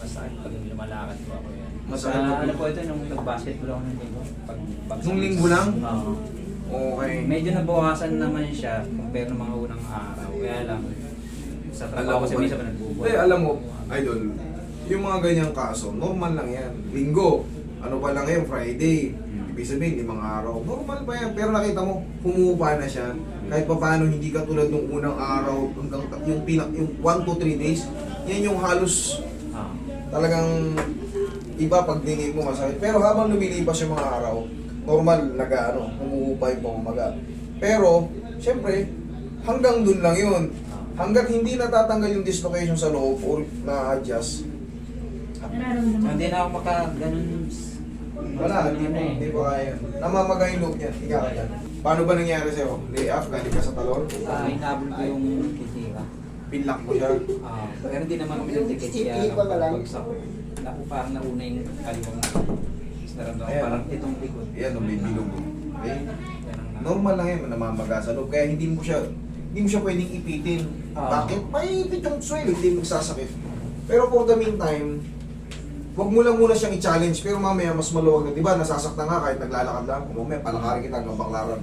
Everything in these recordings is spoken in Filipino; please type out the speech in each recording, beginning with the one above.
Masakit pag lumalakad ko ako yan. Masakit pag- Ano po ito, nung nag-basketball ako ng linggo. Nung linggo lang? Oo. Okay. Medyo nabawasan naman siya compare ng mga unang araw. Kaya lang, sa Alam trabaho mo kasi ba? minsan pa nagbubuhay. Hindi, alam mo, idol, yung mga ganyang kaso, normal lang yan. Linggo, ano pa lang ngayon, Friday. Ibig sabihin, 5 araw. Normal pa yan. Pero nakita mo, humupa na siya. Kahit pa paano, hindi katulad nung unang araw, hanggang yung 1 to 3 days, yan yung halos Ah. talagang iba pag dingin mo masakit. Pero habang lumilipas yung mga araw, normal, humuhupa yung pamamaga. Pero, syempre, hanggang dun lang yun. Hanggat hindi natatanggal yung dislocation sa loob or na-adjust, Nararamdaman. Hindi na ako ganun. wala, hindi pa kaya. Namamaga yung loob niya, higa ka dyan. Paano ba nangyari sa'yo? Lay off, galing ka sa talon? Hinabol ko yung kitira. Pinlock mo siya. Pero hindi naman kami nagtikit siya. Bagsak ko. Naku, parang nauna yung kaliwang na. Tapos naramdaman ko Ayan. parang itong likod. Ayan, may bilog. Okay? Yan ang Normal lang yan, namamaga sa loob. Kaya hindi mo siya pwedeng ipitin. Bakit? May ipit yung swell, hindi magsasakit. Pero for the meantime, huwag mo lang muna siyang i-challenge, pero mamaya mas maluwag na. Diba, nasasaktan nga kahit naglalakad lang. Kung mamaya, palakarin kita hanggang baklaran.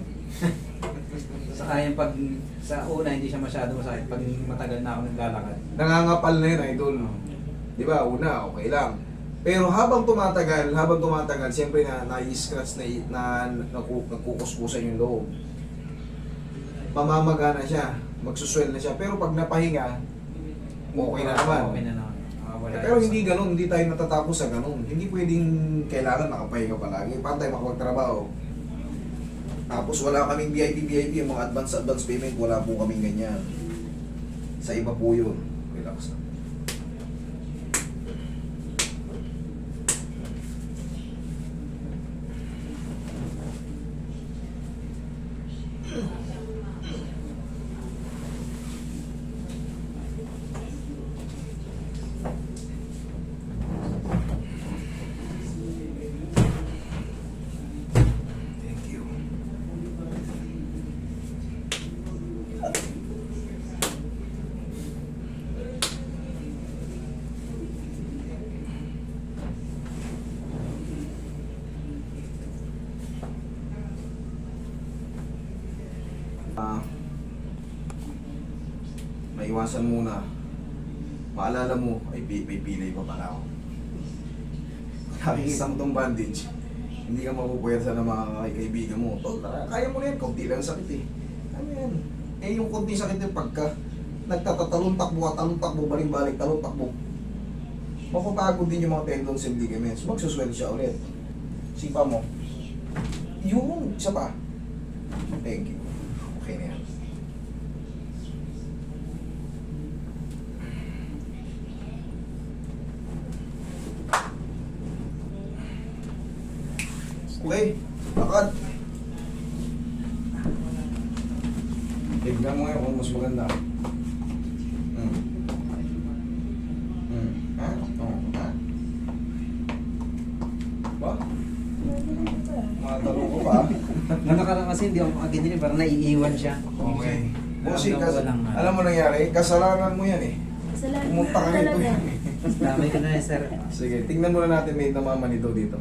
Saka yung pag sa una hindi siya masyado masakit pag matagal na ako naglalakad. Nangangapal na yun, idol. Diba, una, okay lang. Pero habang tumatagal, siyempre na-scratch na nagkukuskusan yung loob. Mamamaga na siya, magsuswell na siya. Pero pag napahinga, okay na naman. Okay na naman. Pero hindi ganun, hindi tayo natatapos sa ganun. Hindi pwedeng kailangan nakapahinga palagi. Pantay makapagtrabaho. Tapos wala kaming VIP, yung mga advance payment, wala po kaming ganyan. Sa iba po yun. Relax na. Thank you. Maiwasan muna. Maalala mo, ay may pilay pa pala ako. Nakikita mo tong bandage, hindi ka mapupuwersa ng mga kaibigan mo. Tol, kaya mo na yan, kaunti lang sakit eh. Ano yan? Eh yung kaunti sakit yung pagka nagtatatalon takbo ka, talon takbo, balik-balik, talon takbo. Mapapagod din yung mga tendons and ligaments. Magsuswell siya ulit. Sipa mo. Yung isa pa. Thank you. Okay na yan. Okay, lakad. Tignan mo ngayon kung mas maganda. Ha? Oo, ha? Ba? Mga tanong ko ba? Nakaraan kasi hindi ako makagindi parang naiiwan siya. Okay. Bossy, Naramdaman ko lang, alam mo nangyari, kasalanan mo yan eh. Salamat Pumunta ka rito. talaga. Damay ko na sir. Sige, tingnan muna natin may namamanito dito.